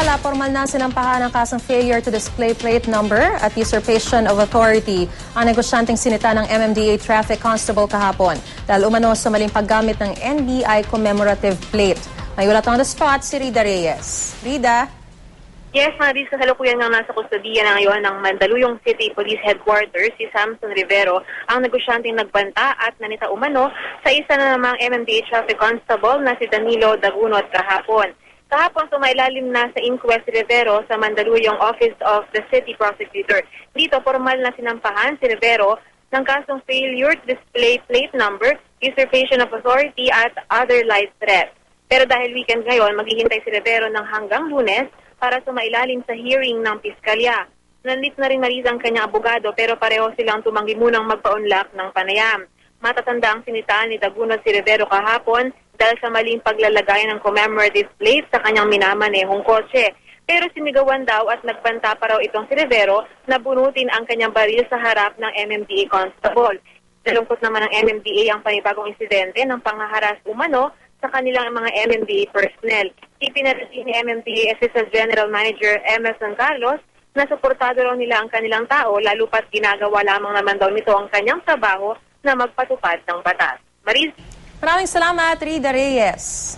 Samantala, formal na sinampahan ng kasong failure to display plate number at usurpation of authority ang negosyanteng sinita ng MMDA Traffic Constable kahapon dahil umano sa maling paggamit ng NBI commemorative plate. May ulat on the spot si Rida Reyes. Rida? Yes, Maris, kasalukuyan nga nasa kustodiya na ngayon ng Mandaluyong City Police Headquarters si Samson Rivero, ang negosyanteng nagbanta at nanita umano sa isa na namang MMDA Traffic Constable na si Danilo Dagunot kahapon. Kahapon sumailalim na sa inquest si Rivero sa Mandaluyong Office of the City Prosecutor. Dito, formal na sinampahan si Rivero ng kasong failure to display plate number, usurpation of authority at other life threats. Pero dahil weekend ngayon, maghihintay si Rivero ng hanggang Lunes para sumailalim sa hearing ng piskalya. Nandito na rin Marisa ang kanyang abogado pero pareho silang tumanggi munang magpa-unlock ng panayam. Matatanda ang sinitaan ni Dagunot si Rivero kahapon dahil sa maling paglalagay ng commemorative plate sa kanyang minamanehong kotse. Pero sinigawan daw at nagbanta pa raw itong si Rivero na bunutin ang kanyang baril sa harap ng MMDA Constable. Nalungkot naman ng MMDA ang panibagong insidente ng panghaharas umano sa kanilang mga MMDA personnel. Ipinarating ni MMDA Assistant General Manager Emerson Carlos na suportado raw nila ang kanilang tao lalo pat ginagawa lamang naman daw nito ang kanyang trabaho na magpatupad ng batas. Maris? Maraming salamat, Rida Reyes.